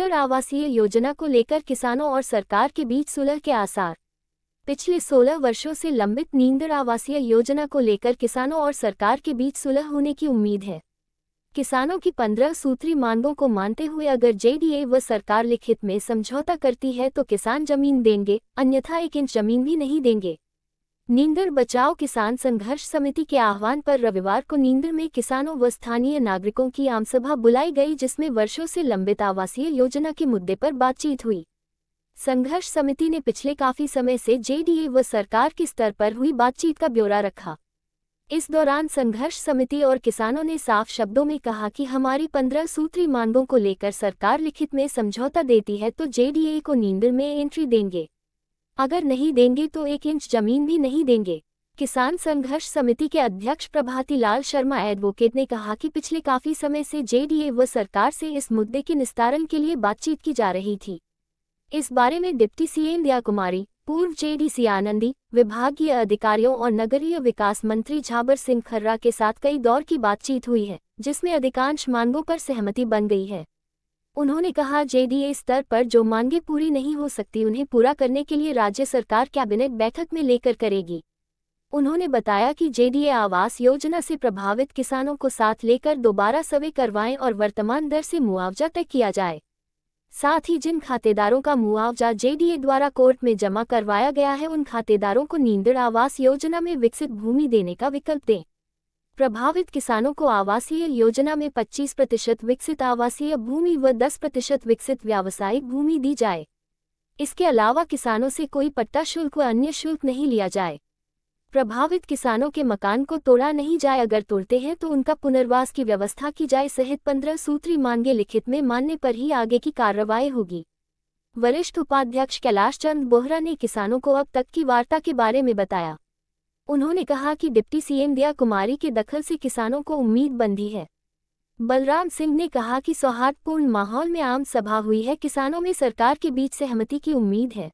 नींदड़ आवासीय योजना को लेकर किसानों और सरकार के बीच सुलह के आसार। पिछले 16 वर्षों से लंबित नींदड़ आवासीय योजना को लेकर किसानों और सरकार के बीच सुलह होने की उम्मीद है। किसानों की 15 सूत्री मांगों को मानते हुए अगर जेडीए व सरकार लिखित में समझौता करती है तो किसान जमीन देंगे, अन्यथा 1 इंच जमीन भी नहीं देंगे। नींदड़ बचाओ किसान संघर्ष समिति के आह्वान पर रविवार को नींदड़ में किसानों व स्थानीय नागरिकों की आमसभा बुलाई गई, जिसमें वर्षों से लंबित आवासीय योजना के मुद्दे पर बातचीत हुई। संघर्ष समिति ने पिछले काफी समय से जेडीए व सरकार के स्तर पर हुई बातचीत का ब्यौरा रखा। इस दौरान संघर्ष समिति और किसानों ने साफ शब्दों में कहा कि हमारी 15 सूत्री मांगों को लेकर सरकार लिखित में समझौता देती है तो जेडीए को नींदड़ में एंट्री देंगे, अगर नहीं देंगे तो 1 इंच जमीन भी नहीं देंगे। किसान संघर्ष समिति के अध्यक्ष प्रभाती लाल शर्मा एडवोकेट ने कहा कि पिछले काफी समय से जेडीए व सरकार से इस मुद्दे के निस्तारण के लिए बातचीत की जा रही थी। इस बारे में डिप्टी सीएम दिया कुमारी, पूर्व जेडीसी आनंदी, विभागीय अधिकारियों और नगरीय विकास मंत्री झाबर सिंह खर्रा के साथ कई दौर की बातचीत हुई है, जिसमें अधिकांश मांगों पर सहमति बन गई है। उन्होंने कहा, जेडीए स्तर पर जो मांगें पूरी नहीं हो सकती उन्हें पूरा करने के लिए राज्य सरकार कैबिनेट बैठक में लेकर करेगी। उन्होंने बताया कि जेडीए आवास योजना से प्रभावित किसानों को साथ लेकर दोबारा सर्वे करवाएं और वर्तमान दर से मुआवजा तय किया जाए। साथ ही जिन खातेदारों का मुआवजा जेडीए द्वारा कोर्ट में जमा करवाया गया है उन खातेदारों को नींदड़ आवास योजना में विकसित भूमि देने का विकल्प दें। प्रभावित किसानों को आवासीय योजना में 25% विकसित आवासीय भूमि व 10% विकसित व्यावसायिक भूमि दी जाए। इसके अलावा किसानों से कोई पट्टा शुल्क व अन्य शुल्क नहीं लिया जाए। प्रभावित किसानों के मकान को तोड़ा नहीं जाए, अगर तोड़ते हैं तो उनका पुनर्वास की व्यवस्था की जाए सहित 15 सूत्री मांगे लिखित में मानने पर ही आगे की कार्रवाई होगी। वरिष्ठ उपाध्यक्ष कैलाश चंद बोहरा ने किसानों को अब तक की वार्ता के बारे में बताया। उन्होंने कहा कि डिप्टी सीएम दिया कुमारी के दखल से किसानों को उम्मीद बंधी है। बलराम सिंह ने कहा कि सौहार्दपूर्ण माहौल में आम सभा हुई है, किसानों में सरकार के बीच सहमति की उम्मीद है।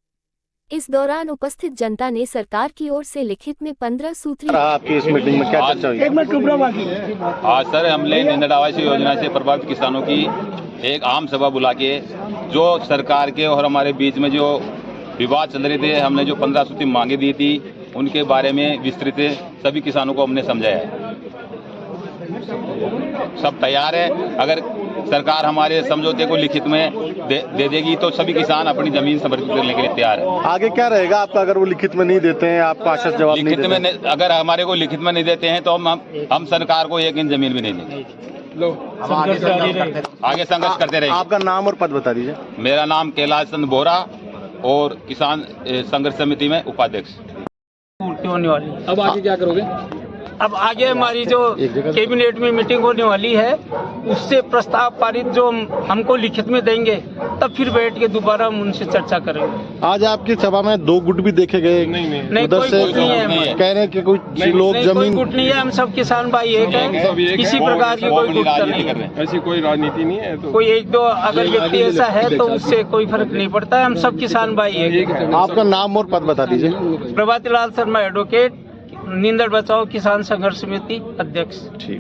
इस दौरान उपस्थित जनता ने सरकार की ओर से लिखित में 15 सूत्री आपकी इस मीटिंग में क्या चर्चा हुई? आज सर हमने नींदड़ आवासीय योजना से प्रभावित किसानों की एक आम सभा बुला के जो सरकार के और हमारे बीच में जो विवाद चल रहे थे, हमने जो 15 सूत्री मांगे दी थी उनके बारे में विस्तृत सभी किसानों को हमने समझाया है। सब तैयार है, अगर सरकार हमारे समझौते को लिखित में दे देगी तो सभी किसान अपनी जमीन समर्पित करने के लिए तैयार है। आगे क्या रहेगा आपका अगर वो लिखित में नहीं देते हैं, आपको आश्वस्त जवाब नहीं देते हैं? अगर हमारे को लिखित में नहीं देते हैं तो हम सरकार को 1 इंच जमीन भी नहीं देंगे। आगे संघर्ष करते रहेंगे। आपका नाम और पद बता दीजिए। मेरा नाम कैलाश चंद बोहरा और किसान संघर्ष समिति में उपाध्यक्ष। होने वाली। अब आगे क्या करोगे? अब आगे हमारी जो कैबिनेट में मीटिंग होने वाली है उससे प्रस्ताव पारित जो हमको लिखित में देंगे तब फिर बैठ के दोबारा हम उनसे चर्चा करेंगे। आज आपकी सभा में 2 गुट भी देखे गए। नहीं उधर कोई से गुट नहीं है। कह रहे हैं कि कुछ लोग नहीं, कोई गुट नहीं है, हम सब किसान भाई एक है, किसी प्रकार की कोई गुट नहीं है, ऐसी कोई राजनीति नहीं है। तो कोई 1-2 अगर व्यक्ति ऐसा है तो उससे कोई फर्क नहीं पड़ता है, हम सब किसान भाई एक है। आपका नाम और पद बता दीजिए। प्रभाती लाल शर्मा एडवोकेट, नींदड़ बचाओ किसान संघर्ष समिति अध्यक्ष।